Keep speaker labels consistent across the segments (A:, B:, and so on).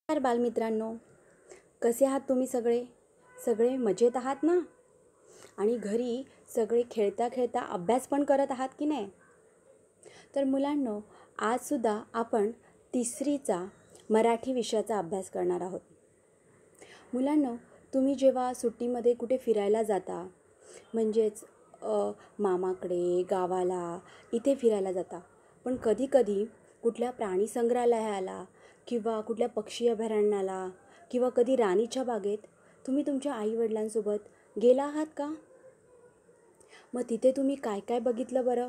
A: नमस्कार बालमित्रांनो, कसे आहात तुम्ही सगळे? सगळे मजेत आहात ना? आणि घरी सगळे खेळता खेळता अभ्यास पण करत आहात की नाही? तर मुलांनो, आजसुद्धा आपण तिसरीचा मराठी विषयाचा अभ्यास करणार आहोत. मुलांनो, तुम्ही जेव्हा सुट्टीमध्ये कुठे फिरायला जाता, म्हणजेच मामाकडे, गावाला, इथे फिरायला जाता. पण कधीकधी कुठल्या प्राणी संग्रहालयाला किंवा कुठल्या पक्षी अभयारण्याला किंवा कधी राणीच्या बागेत तुम्ही तुमच्या आईवडिलांसोबत गेला आहात का? मग तिथे तुम्ही काय काय बघितलं बरं?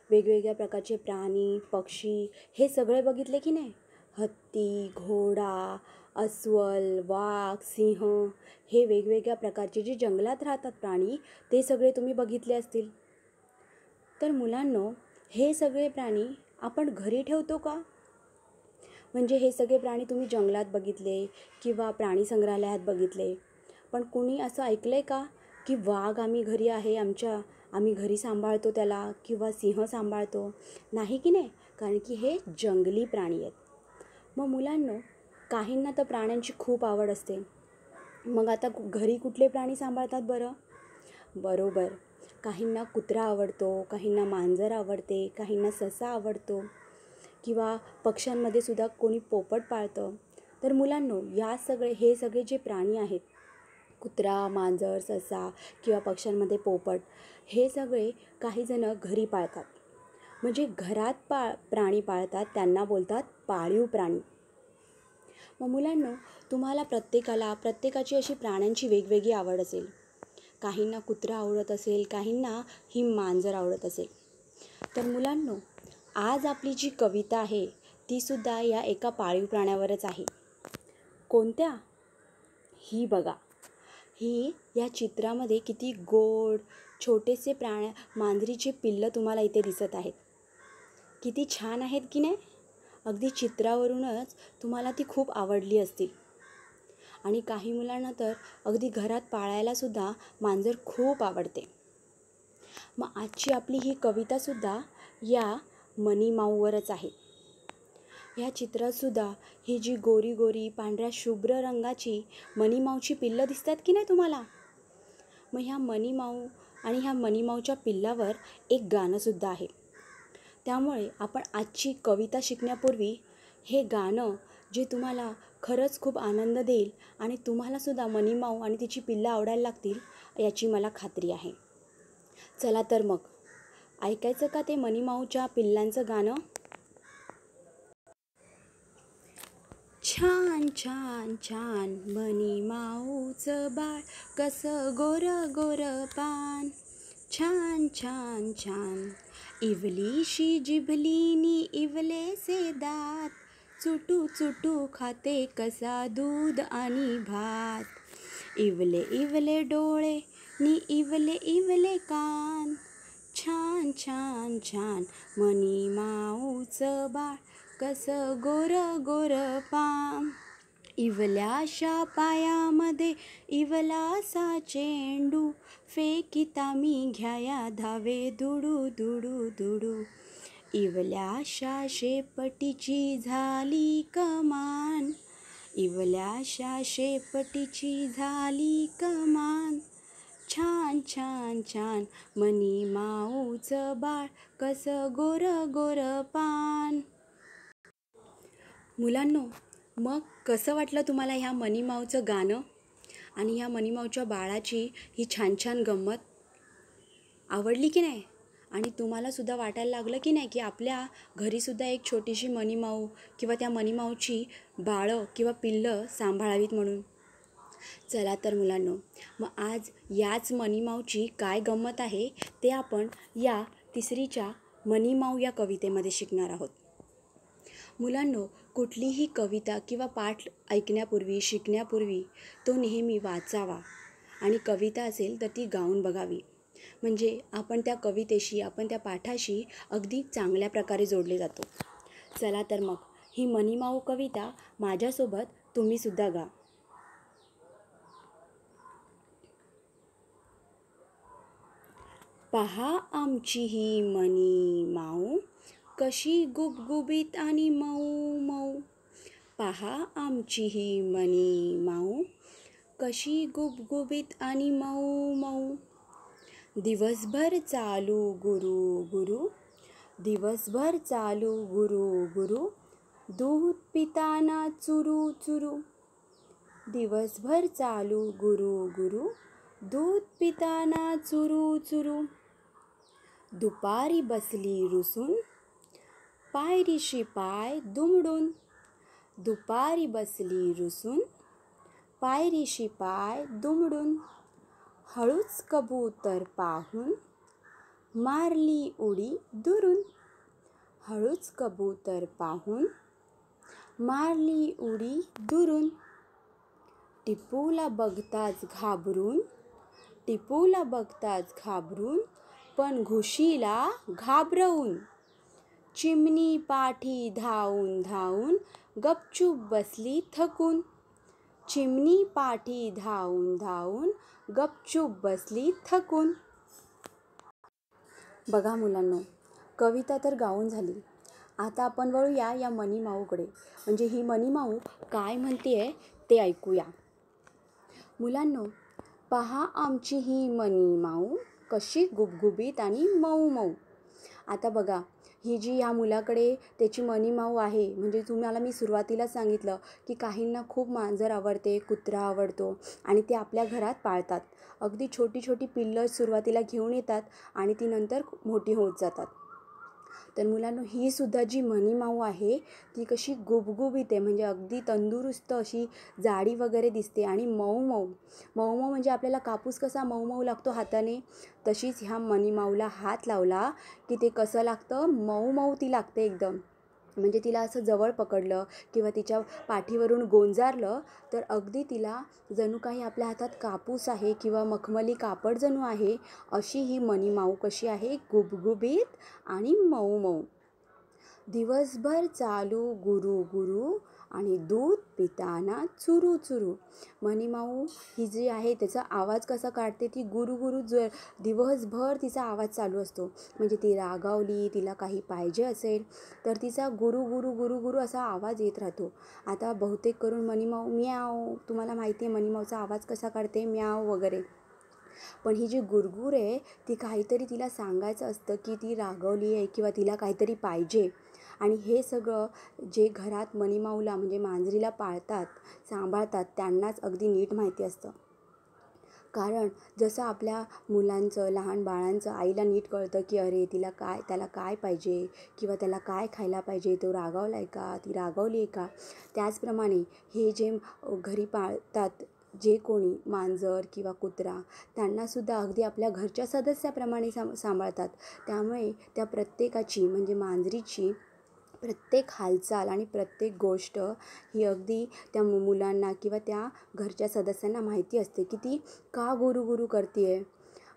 A: वेगवेगळ्या प्रकारचे प्राणी, पक्षी हे सगळे बघितले की नाही? हत्ती, घोडा, अस्वल, वाघ, सिंह हे वेगवेगळ्या प्रकारचे जे जंगलात राहतात प्राणी ते सगळे तुम्ही बघितले असतील. तर मुलांनो, हे सगळे प्राणी आपण घरी ठेवतो का? म्हणजे हे सगळे प्राणी तुम्ही जंगलात बघितले किंवा प्राणी संग्रहालयात बघितले, पण कुणी असं ऐकलं आहे का की वाघ आम्ही घरी आहे, आम्ही घरी सांभाळतो त्याला किंवा सिंह सांभाळतो? नाही की नाही, कारण की हे जंगली प्राणी आहेत. मग मुलांनो, काहींना तर प्राण्यांची खूप आवड असते. मग आता घरी कुठले प्राणी सांभाळतात बरं? बरोबर, काहींना कुत्रा आवडतो, काहींना मांजर आवडते, काहींना ससा आवडतो किंवा पक्ष्यांमध्ये सुद्धा कोणी पोपट पाळतं. तर मुलांनो, हे सगळे जे प्राणी आहेत, कुत्रा, मांजर, ससा किंवा पक्ष्यांमध्ये पोपट, हे सगळे काहीजणं घरी पाळतात. म्हणजे घरात प्राणी पाळतात, त्यांना बोलतात पाळीव प्राणी. मग मुलांनो, तुम्हाला प्रत्येकाची अशी प्राण्यांची वेगवेगळी आवड असेल. काहींना कुत्रा आवडत असेल, काहींना ही मांजर आवडत असेल. तर मुलांनो, आज आपली जी कविता आहे तीसुद्धा या एका पाळीव प्राण्यावरच आहे. कोणत्या? ही बघा. ही या चित्रामध्ये किती गोड छोटेसे मांजरीचे पिल्लं तुम्हाला इथे दिसत आहेत. किती छान आहेत की नाही? अगदी चित्रावरूनच तुम्हाला ती खूप आवडली असतील. आणि काही मुलांना तर अगदी घरात पाळायलासुद्धा मांजर खूप आवडते. मग आजची आपली ही कवितासुद्धा या मनीमाऊवरच आहे. ह्या चित्रातसुद्धा ही जी गोरी गोरी पांढऱ्या शुभ्र रंगाची मनीमाऊची पिल्लं दिसतात की नाही तुम्हाला? मग ह्या मनीमाऊ आणि ह्या मनीमाऊच्या पिल्लावर एक गाणंसुद्धा आहे. त्यामुळे आपण आजची कविता शिकण्यापूर्वी हे गाणं, जे तुम्हाला खरंच खूप आनंद देईल आणि तुम्हालासुद्धा मनीमाऊ आणि तिची पिल्लं आवडायला लागतील याची मला खात्री आहे. चला तर मग ऐकायचं का ते मनीमाऊच्या पिल्लांचं गाणं? छान छान छान मनीमाऊचं बाळ, कसं गोर गोर पान. छान छान छान इवलीशी जिभलीनी इवलेसे दात, चुटू चुटू खाते कसा दूध आणि भात. इवले इवले डोळे नि इवले इवले कान, छान छान छान मनीमाऊचं बाळ, कसं गोर गोर पान. इवल्याशा पायामध्ये इवलासा चेंडू, फेकिता मी घ्याया धावे दुडू दुडू दुडू. इवल्याशा शेपटीची झाली कमान, इवल्याशा शेपटीची झाली कमान. छान छान छान मनीमाऊचं बाळ, कसं गोर गोर पान. मुलांनो, मग कसं वाटलं तुम्हाला ह्या मनीमाऊचं गाणं आणि ह्या मनीमाऊच्या बाळाची ही छान छान गंमत? आवडली की नाही? आणि तुम्हालासुद्धा वाटायला लागलं की नाही की आपल्या घरीसुद्धा एक छोटीशी मनीमाऊ किंवा त्या मनीमाऊची बाळं किंवा पिल्लं सांभाळावीत म्हणून? चला तर मुलांनो, मग आज याच मनीमाऊची काय गंमत आहे ते आपण या तिसरीच्या मनीमाऊ या कवितेमध्ये शिकणार आहोत. मुलांनो, कुठलीही कविता किंवा पाठ ऐकण्यापूर्वी, शिकण्यापूर्वी तो नेहमी वाचावा आणि कविता असेल तर ती गाऊन बघावी. म्हणजे आपण त्या कवितेशी, आपण त्या पाठाशी अगदी चांगल्या प्रकारे जोडले जातो. चला तर मग ही मनीमाऊ कविता माझ्यासोबत तुम्हीसुद्धा गा. पहा आमची ही मनीमाऊ, कशी गुबगुबीत आणि मऊ मऊ. पहा आमची ही मनी माऊ, कशी गुबगुबीत आणि मऊ मऊ. दिवसभर चालू गुरु गुरु, दिवसभर चालू गुरु गुरु, दूध पिताना चुरू चुरू. दिवसभर चालू गुरु गुरु, दूध पिताना चुरू चुरू. दुपारी बसली रुसून, पायरीशी पाय दुमडून. दुपारी बसली रुसून, पायरीशी पाय दुमडून. हळूच कबूतर पाहून, मारली उडी दुरून. हळूच कबूतर पाहून, मारली उडी दुरून. टिपूला बघताच घाबरून, टिपूला बघताच घाबरून, पण घुशीला घाबरवून. चिमणी पाठी धावून धावून, गपचूप बसली थकून. चिमणी पाठी धावून धावून, गपचूप बसली थकून. बघा मुलांनो, कविता तर गाऊन झाली. आता आपण वळूया या मनी माऊकडे. म्हणजे ही मनी माऊ काय म्हणतेय ते ऐकूया. मुलांनो, पहा आमची ही मनी माऊ, कशी गुबगुबीत आणि मऊ मऊ. आता बघा, ही जी ह्या मुलाकडे त्याची मनी माऊ आहे, म्हणजे तुम्हाला मी सुरुवातीला सांगितलं की काहींना खूप मांजर आवडते, कुत्रा आवडतो आणि ते आपल्या घरात पाळतात. अगदी छोटी छोटी पिल्लं सुरुवातीला घेऊन येतात आणि ती नंतर मोठी होत जातात. तर मुलांनो, ही सुद्धा जी मनी माऊ आहे ती कशी गुबगुबीत आहे, म्हणजे अगदी तंदुरुस्त अशी जाडी वगैरे दिसते आणि मऊ मऊ. मऊ मऊ म्हणजे आपल्याला कापूस कसा मऊ मऊ लागतो हाताने, तशीच ह्या मनी माऊला हात लावला की ते कसं लागतं, मऊ मऊ ती लागते एकदम. म्हणजे तिला असं जवळ पकडलं किंवा तिच्या पाठीवरून गोंजारलं तर अगदी तिला जणू काही आपल्या हातात कापूस आहे किंवा मखमली कापड जणू आहे, अशी ही मनी माऊ कशी आहे, गुबगुबीत आणि मऊ मऊ. दिवसभर चालू गुरु गुरु आणि दूध पिताना चुरू चुरू. मनी माऊ ही जी आहे त्याचा आवाज कसा काढते, ती गुरु गुरु दिवसभर तिचा आवाज चालू असतो. म्हणजे ती रागावली, तिला काही पाहिजे असेल तर तिचा गुरु गुरु गुरु गुरु असा आवाज येत राहतो. आता बहुतेक करून मनी माऊ म्याव, तुम्हाला माहिती आहे मनी माऊचा आवाज कसा काढते, म्याव वगैरे. पण ही जी गुरगुर आहे ती काहीतरी तिला सांगायचं असतं की ती रागवली आहे किंवा तिला काहीतरी पाहिजे. आणि हे सगळं जे घरात मनी माऊला म्हणजे मांजरीला पाळतात, सांभाळतात, त्यांनाच अगदी नीट माहिती असतं. कारण जसं आपल्या मुलांचं, लहान बाळांचं आईला नीट कळतं की अरे त्याला काय पाहिजे किंवा त्याला काय खायला पाहिजे, तो रागावला आहे का, ती रागावली आहे का, त्याचप्रमाणे हे जे घरी पाळतात जे कोणी मांजर किंवा कुत्रा, त्यांनासुद्धा अगदी आपल्या घरच्या सदस्याप्रमाणे सांभाळतात. त्यामुळे त्या प्रत्येकाची म्हणजे मांजरीची प्रत्येक हालचाल आणि प्रत्येक गोष्ट ही अगदी त्या मुलांना किंवा त्या घरच्या सदस्यांना माहिती असते की ती का गुरु गुरु करते आहे.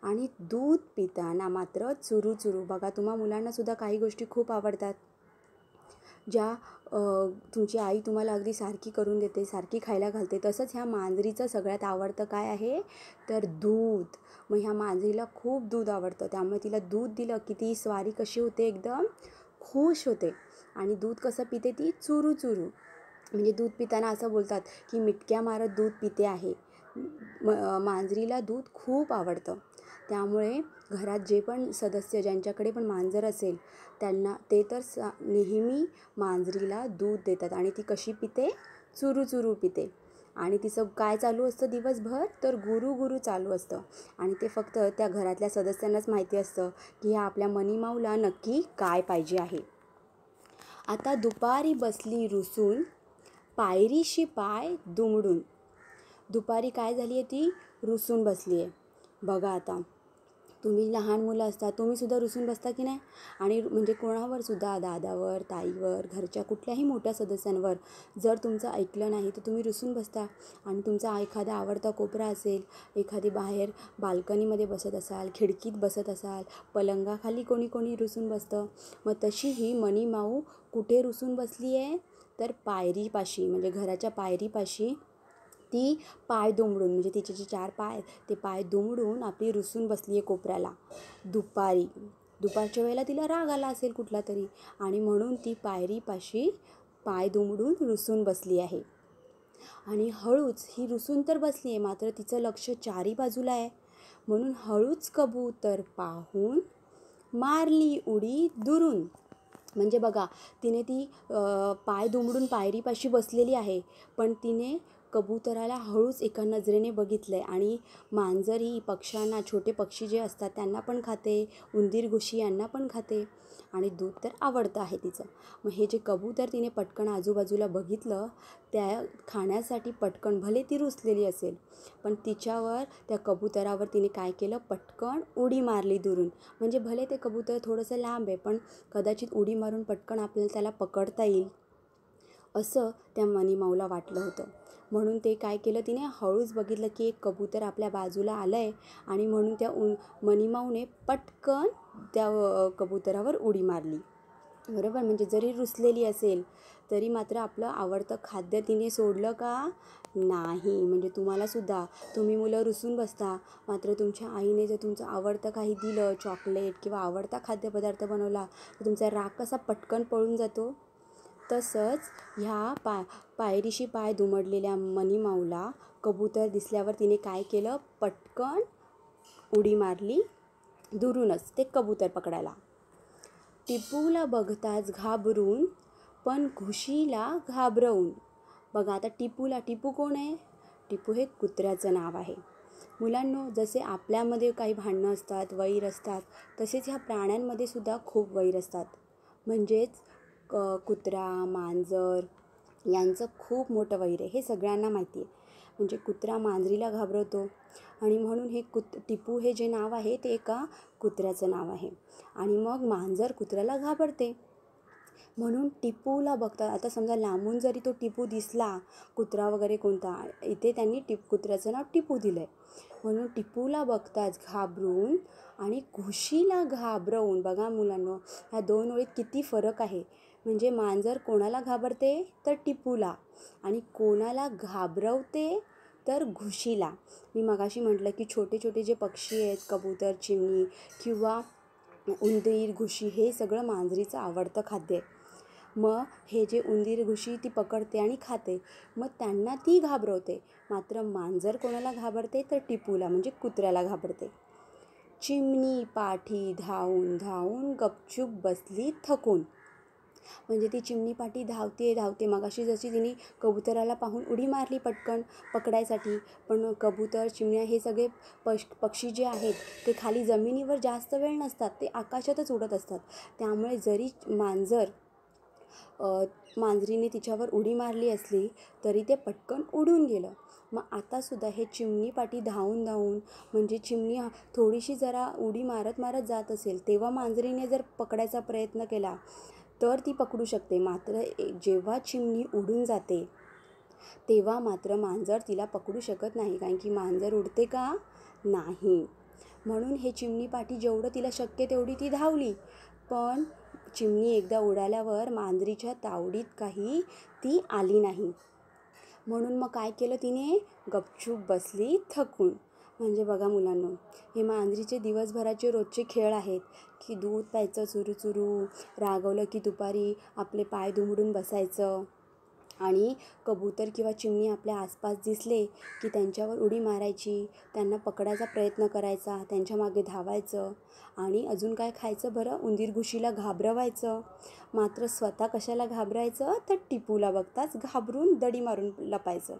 A: आणि दूध पिताना मात्र चुरू चुरू. बघा, तुम्हा मुलांनासुद्धा काही गोष्टी खूप आवडतात ज्या तुमची आई तुम्हाला अगदी सारखी करून देते, सारखी खायला घालते. तसंच ह्या मांजरीचं सगळ्यात आवडतं काय आहे तर दूध. मग ह्या मांजरीला खूप दूध आवडतं, त्यामुळे तिला दूध दिलं की ती स्वारी कशी होते, एकदम खुश होते. आणि दूध कसं पिते ती, चुरू चुरू. म्हणजे दूध पिताना असं बोलतात की मिटक्या मारत दूध पिते आहे. मांजरीला दूध खूप आवडतं. त्यामुळे घरात जे पण सदस्य ज्यांच्याकडे पण मांजर असेल त्यांना ते तर नेहमी मांजरीला दूध देतात. आणि ती कशी पिते, चुरू चुरू पिते. आणि तिचं काय चालू असतं दिवसभर तर गुरु गुरु चालू असतं. आणि ते फक्त त्या घरातल्या सदस्यांनाच माहिती असतं की ह्या आपल्या मनी माऊला नक्की काय पाहिजे आहे. आता दुपारी बसली रुसून, पायरीशी पाय दुमडून. दुपारी काय झाली आहे, ती रुसून बसली आहे. बघा, आता तुम्ही लहान मुलं असता, तुम्हीसुद्धा रुसून बसता की नाही. आणि म्हणजे कोणावर सुद्धा, दादावर, ताईवर, घरच्या कुठल्याही मोठ्या सदस्यांवर जर तुमचं ऐकलं नाही तर तुम्ही रुसून बसता. आणि तुमचा एखादा आवडता कोपरा असेल, एखादी बाहेर बाल्कनीमध्ये बसत असाल, खिडकीत बसत असाल, पलंगाखाली कोणी कोणी रुसून बसतं. मग तशी ही मनी माऊ कुठे रुसून बसली आहे तर पायरीपाशी, म्हणजे घराच्या पायरीपाशी ती पाय दुमडून, म्हणजे तिचे जे 4 पाय ते पाय दुमडून आपली रुसून बसली आहे कोपऱ्याला. दुपारच्या वेळेला तिला राग आला असेल कुठला तरी आणि म्हणून ती पायरीपाशी पाय दुमडून रुसून बसली आहे. आणि हळूच ही रुसून तर बसली आहे, मात्र तिचं लक्ष चारी बाजूला आहे. म्हणून हळूच कबूतर पाहून मारली उडी दुरून. म्हणजे बघा, तिने ती पाय दुमडून पायरीपाशी बसलेली आहे, पण तिने कबुतराला हळूच एका नजरेने बघितलं आहे. आणि मांजर ही पक्ष्यांना, छोटे पक्षी जे असतात त्यांना पण खाते, उंदीर घुशी यांना पण खाते, आणि दूध तर आवडतं आहे तिचं. मग हे जे कबूतर तिने पटकन आजूबाजूला बघितलं, त्या खाण्यासाठी पटकन, भले ती रुसलेली असेल पण तिच्यावर, त्या कबुतरावर तिने काय केलं, पटकन उडी मारली दुरून. म्हणजे भले ते कबूतर थोडंसं लांब आहे, पण कदाचित उडी मारून पटकन आपल्याला त्याला पकडता येईल असं त्या मनीमाऊला वाटलं होतं. म्हणून ते काय केलं, तिने हळूच बघितलं की एक कबूतर आपल्या बाजूला आलं आहे, आणि म्हणून त्या मनीमाऊने पटकन त्या कबुतरावर उडी मारली. बरोबर, म्हणजे जरी रुसलेली असेल तरी मात्र आपलं आवडतं खाद्य तिने सोडलं का नाही. म्हणजे तुम्हालासुद्धा, तुम्ही मुलं रुसून बसता, मात्र तुमच्या आईने जर तुमचं आवडतं काही दिलं, चॉकलेट किंवा आवडता खाद्यपदार्थ बनवला, तर तुमचा राग कसा पटकन पळून जातो. तसंच ह्या पायरीशी पाय दुमडलेल्या मनीमाऊला कबूतर दिसल्यावर तिने काय केलं, पटकन उडी मारली दुरूनच ते कबूतर पकडायला. टिपूला बघताच घाबरून, पण घुशीला घाबरवून. बघा आता टिपू कोण आहे? टिपू हे कुत्र्याचं नाव आहे. मुलांनो, जसे आपल्यामध्ये काही भांडणं असतात, वैर असतात, तसेच ह्या प्राण्यांमध्ये सुद्धा खूप वैर असतात. म्हणजेच कुत्रा, मांजर यांचं खूप मोठं वैर आहे, हे सगळ्यांना माहिती आहे. म्हणजे कुत्रा मांजरीला घाबरवतो, आणि म्हणून हे टिपू हे जे नाव आहे ते एका कुत्र्याचं नाव आहे. आणि मग मांजर कुत्र्याला घाबरते. म्हणून टिपूला बघतात, आता समजा लांबून जरी तो टिपू दिसला, कुत्रा वगैरे कोणता, इथे त्यांनी कुत्र्याचं नाव टिपू दिलं आहे. म्हणून टिपूला बघताच घाबरून आणि घुशीला घाबरवून. बघा मुलांनो, ह्या दोन ओळीत किती फरक आहे. म्हणजे मांजर कोणाला घाबरते, तर टिपूला, आणि कोणाला घाबरवते, तर घुशीला. मी मगाशी म्हटलं की छोटे छोटे जे पक्षी आहेत, कबूतर, चिमणी किंवा उंदीर, घुशी, हे सगळं मांजरीचं आवडतं खाद्य आहे. मग हे जे उंदीर, घुशी ती पकडते आणि खाते, मग त्यांना ती घाबरवते. मात्र मांजर कोणाला घाबरते, तर टिपूला, म्हणजे कुत्र्याला घाबरते. चिमणी पाठी धावून धावून गपचूप बसली थकून. म्हणजे ती चिमणी पाठी धावते. मगाशी जशी तिने कबुतराला पाहून उडी मारली पटकन पकडायसाठी, पण कबूतर, चिमण्या हे सगळे पक्षी जे आहेत ते खाली जमिनीवर जास्त वेळ नसतात, ते आकाशातच उडत असतात. त्यामुळे जरी मांजरीने तिच्यावर उडी मारली असली तरी ते पटकन उडून गेलं. मग आतासुद्धा हे चिमणी पाठी धावून धावून, म्हणजे चिमणी थोडीशी जरा उडी मारत मारत जात असेल, तेव्हा मांजरीने जर पकडायचा प्रयत्न केला तर ती पकडू शकते. मात्र जेव्हा चिमणी उडून जाते तेव्हा मात्र मांजर तिला पकडू शकत नाही, कारण की मांजर उडते का नाही. म्हणून हे चिमणी पाठी जेवढं तिला शक्य तेवढी ती धावली, पण चिमणी एकदा उडाल्यावर मांजरीच्या तावडीत काही ती आली नाही. म्हणून मग काय केलं तिने, गपचूप बसली थकून. म्हणजे बघा मुलांनो, हे मांजरीचे दिवसभराचे रोजचे खेळ आहेत की दूध प्यायचं चुरू, रागवलं की दुपारी आपले पाय दुमडून बसायचं, आणि कबूतर किंवा चिमणी आपल्या आसपास दिसले की त्यांच्यावर उडी मारायची, त्यांना पकडायचा प्रयत्न करायचा, त्यांच्या मागे धावायचं, आणि अजून काय खायचं बरं, उंदीर, घुशीला घाबरवायचं. मात्र स्वतः कशाला घाबरायचं, तर टिपूला बघताच घाबरून दडी मारून लपायचं.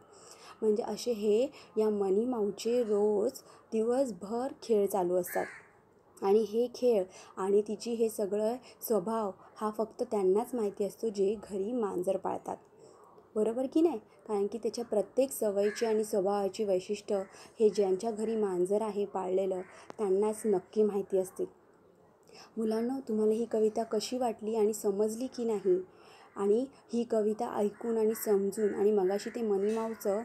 A: म्हणजे असे हे या मनीमाऊचे रोज दिवसभर खेळ चालू असतात. आणि हे खेळ आणि तिची हे सगळं स्वभाव हा फक्त त्यांनाच माहिती असतो जे घरी मांजर पाळतात. बरोबर की नाही? कारण की त्याच्या प्रत्येक सवयीची आणि स्वभावाची वैशिष्ट्य हे ज्यांच्या घरी मांजर आहे पाळलेलं त्यांनाच नक्की माहिती असते. मुलांनो, तुम्हाला ही कविता कशी वाटली आणि समजली की नाही? आणि ही कविता ऐकून आणि समजून, आणि मगाशी ते मनीमाऊचं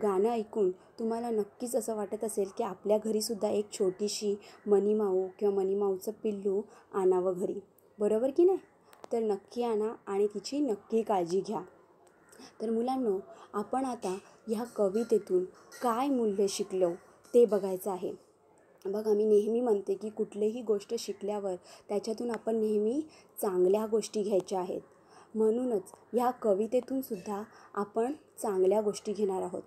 A: गाणं ऐकून तुम्हाला नक्कीच असं वाटत असेल की आपल्या घरीसुद्धा एक छोटीशी मनीमाऊ किंवा मनीमाऊचं पिल्लू आणावं घरी. बरोबर की नाही? तर नक्की आणा आणि तिची नक्की काळजी घ्या. तर मुलांनो, आपण आता ह्या कवितेतून काय मूल्य शिकलो ते बघायचं आहे. बघा, मी नेहमी म्हणते की कुठलीही गोष्ट शिकल्यावर त्याच्यातून आपण नेहमी चांगल्या गोष्टी घ्यायच्या आहेत. म्हणूनच ह्या कवितेतून सुद्धा आपण चांगल्या गोष्टी घेणार आहोत.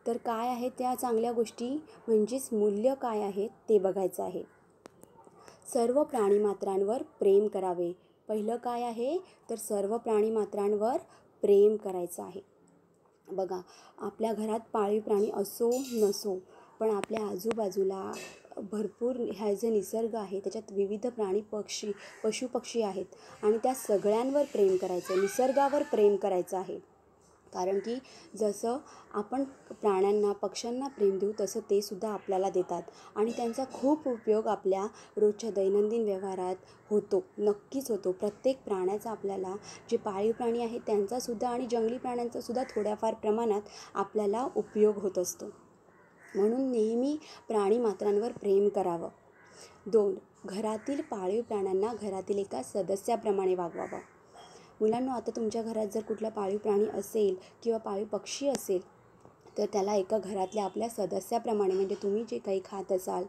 A: तर काय आहेत त्या चांगल्या गोष्टी, म्हणजेच मूल्य काय आहेत ते बघायचं आहे. सर्व प्राणीमात्रांवर प्रेम करावे. पहिलं काय आहे, तर सर्व प्राणीमात्रांवर प्रेम करायचं आहे. बघा, आपल्या घरात पाळीव प्राणी असो नसो, पण आपल्या आजूबाजूला भरपूर हा जो निसर्ग आहे त्याच्यात विविध प्राणी पशुपक्षी आहेत आणि त्या सगळ्यांवर प्रेम करायचं, निसर्गावर प्रेम करायचं आहे. कारण की जसं आपण प्राण्यांना पक्ष्यांना प्रेम देऊ तसं ते सुद्धा आपल्याला देतात आणि त्यांचा खूप उपयोग आपल्या रोजच्या दैनंदिन व्यवहारात होतो, नक्कीच होतो. प्रत्येक प्राण्याचा आपल्याला, जे पाळीव प्राणी आहेत त्यांचासुद्धा आणि जंगली प्राण्यांचासुद्धा थोड्याफार प्रमाणात आपल्याला उपयोग होत असतो. म्हणून नेहमी प्राणीमात्रांवर प्रेम करावं. 2. घरातील पाळीव प्राण्यांना घरातील एका सदस्याप्रमाणे वागवावं. मुलांनो, आता तुमच्या घरात जर कुठला पाळीव प्राणी असेल किंवा पाळीव पक्षी असेल तर त्याला एका घरातल्या आपल्या सदस्याप्रमाणे, म्हणजे तुम्ही जे काही खात असाल,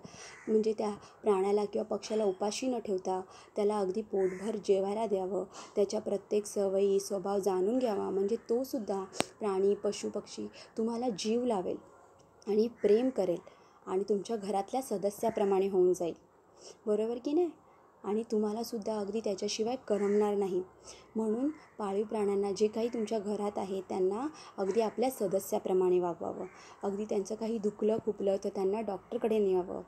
A: म्हणजे त्या प्राण्याला किंवा पक्ष्याला उपाशी न ठेवता त्याला अगदी पोटभर जेवायला द्यावं. त्याच्या प्रत्येक सवयी स्वभाव जाणून घ्यावा, म्हणजे तो सुद्धा प्राणी पशुपक्षी तुम्हाला जीव लावेल आणि प्रेम करेल आणि तुमच्या घरातल्या सदस्याप्रमाणे होऊन जाईल. बरोबर की नाही? आणि तुम्हालासुद्धा अगदी त्याच्याशिवाय करमणार नाही. म्हणून पाळीव प्राण्यांना, जे काही तुमच्या घरात आहे त्यांना अगदी आपल्या सदस्याप्रमाणे वागवावं. अगदी त्यांचं काही दुखलं खुपलं तर त्यांना डॉक्टरकडे न्यावं.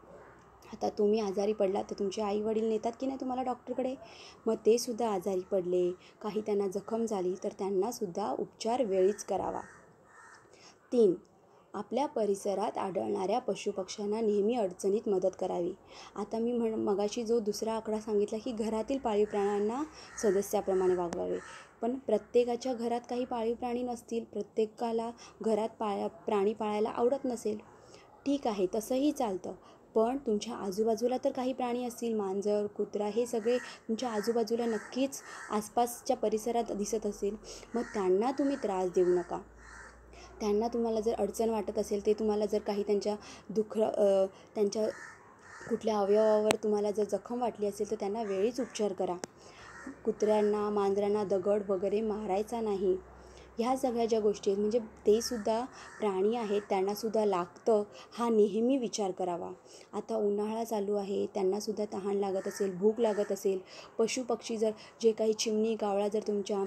A: आता तुम्ही आजारी पडला तर तुमचे आईवडील नेतात की नाही तुम्हाला डॉक्टरकडे, मग ते सुद्धा आजारी पडले, काही त्यांना जखम झाली तर त्यांनासुद्धा उपचार वेळीच करावा. 3. आपल्या परिसरात आढळणाऱ्या पशुपक्ष्यांना नेहमी अडचणीत मदत करावी. आता मी मगाशी जो दुसरा आकडा सांगितला की घरातील पाळीव प्राण्यांना सदस्याप्रमाणे वागवावे, पण प्रत्येकाच्या घरात काही पाळीव प्राणी नसतील, प्रत्येकाला घरात प्राणी पाळायला आवडत नसेल. ठीक आहे, तसंही चालतं. पण तुमच्या आजूबाजूला तर काही प्राणी असतील, मांजर कुत्रा, हे सगळे तुमच्या आजूबाजूला नक्कीच आसपासच्या परिसरात दिसत असेल. मग त्यांना तुम्ही त्रास देऊ नका. त्यांना तुम्हाला जर अडचण वाटत असेल, ते तुम्हाला जर काही त्यांच्या त्यांच्या कुठल्या अवयवावर तुम्हाला जर जखम वाटली असेल तर त्यांना वेळीच उपचार करा. कुत्र्यांना मांजरांना दगड वगैरे मारायचा नाही. ह्या सगळ्या ज्या गोष्टी आहेत, म्हणजे ते सुद्धा प्राणी आहेत, त्यांनासुद्धा लागतं, हा नेहमी विचार करावा. आता उन्हाळा चालू आहे, त्यांनासुद्धा तहान लागत असेल, भूक लागत असेल. पशुपक्षी जर, जे काही चिमणी कावळा जर तुमच्या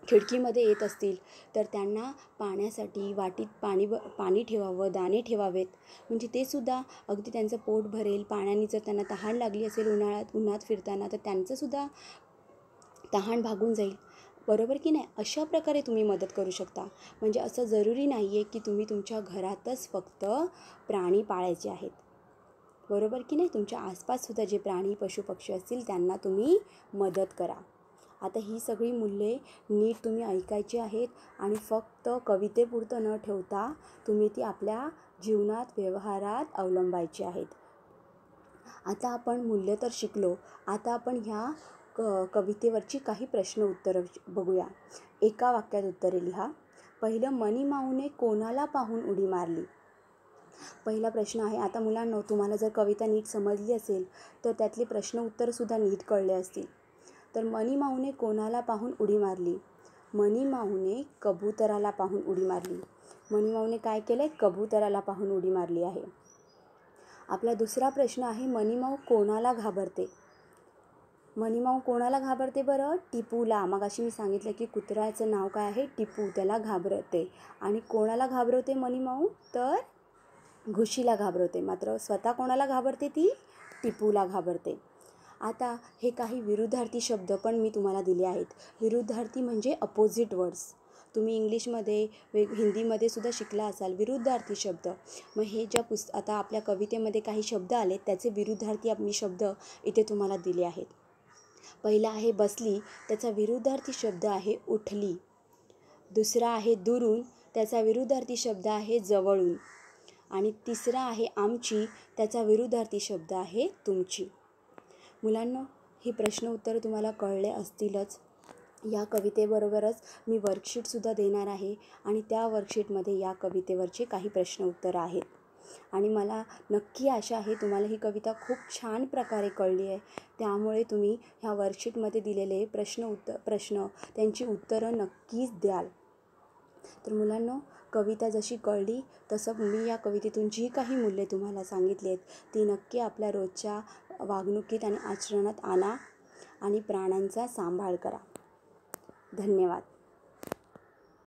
A: खिडकीमध्ये येत असतील तर त्यांना पाण्यासाठी वाटीत पाणी ठेवावं, दाणे ठेवावेत, म्हणजे ते सुद्धा अगदी त्यांचं पोट भरेल. पाण्याने जर त्यांना तहान लागली असेल उन्हात फिरताना तर त्यांचंसुद्धा तहान भागून जाईल. बरोबर की नाही? अशा प्रकारे तुम्ही मदत करू शकता. म्हणजे असं जरुरी नाही आहे की तुम्ही तुमच्या घरातच फक्त प्राणी पाळायचे आहेत. बरोबर की नाही? तुमच्या आसपाससुद्धा जे प्राणी पशुपक्षी असतील त्यांना तुम्ही मदत करा. आता ही सगळी मूल्ये नीट तुम्ही ऐकायची आहेत आणि फक्त कवितेपुरतं न ठेवता तुम्ही ती आपल्या जीवनात, व्यवहारात अवलंबायची आहेत. आता आपण मूल्य तर शिकलो. आता आपण ह्या कवितेवरची काही प्रश्न उत्तरं बघूया. एका वाक्यात उत्तरे लिहा. पहिलं, मनी माऊने कोणाला पाहून उडी मारली? पहिला प्रश्न आहे. आता मुलांनो, तुम्हाला जर कविता नीट समजली असेल तर त्यातले प्रश्न उत्तरसुद्धा नीट कळले असतील. तर मनी माऊने कोणाला पाहून उडी मारली? मनी माऊने कबुतराला पाहून उडी मारली. मनी माऊने काय केलं आहे? कबुतराला पाहून उडी मारली आहे. आपला दुसरा प्रश्न आहे, मनी माऊ कोणाला घाबरते? मनी माऊ कोणाला घाबरते बरं? टिपूला. मगाशी मी सांगितलं की कुत्र्याचं नाव काय आहे? टिपू. त्याला घाबरते. आणि कोणाला घाबरवते मनी माऊ? तर घुशीला घाबरवते. मात्र स्वतः कोणाला घाबरते? ती टिपूला घाबरते. आता हे काही विरुद्धार्थी शब्द पण मी तुम्हाला दिले आहेत. विरुद्धार्थी म्हणजे अपोजिट वर्ड्स. तुम्ही इंग्लिशमध्ये हिंदीमध्ये सुद्धा शिकला असाल विरुद्धार्थी शब्द. मग हे ज्या आता आपल्या कवितेमध्ये काही शब्द आले त्याचे विरुद्धार्थी मी शब्द इथे तुम्हाला दिले आहेत. पहिला आहे बसली, त्याचा विरुद्धार्थी शब्द आहे उठली. दुसरा आहे दुरून, त्याचा विरुद्धार्थी शब्द आहे जवळून. आणि तिसरा आहे आमची, त्याचा विरुद्धार्थी शब्द आहे तुमची. मुलांनो, ही प्रश्न उत्तरं तुम्हाला कळले असतीलच. या कवितेबरोबरच मी वर्कशीटसुद्धा देणार आहे आणि त्या वर्कशीटमध्ये या कवितेवरचे काही प्रश्न उत्तरं आहेत. आणि मला नक्की आशा आहे तुम्हाला ही कविता खूप छान प्रकारे कळली आहे. त्यामुळे तुम्ही ह्या वर्कशीटमध्ये दिलेले प्रश्न त्यांची उत्तरं नक्कीच द्याल. तर मुलांनो, कविता जशी कळली तसं मी या कवितेतून जी काही मूल्ये तुम्हाला सांगितली आहेत ती नक्की आपल्या रोजच्या वागणुकीत आणि आचरणात आणा आणि प्राण्यांचा सांभाळ करा. धन्यवाद.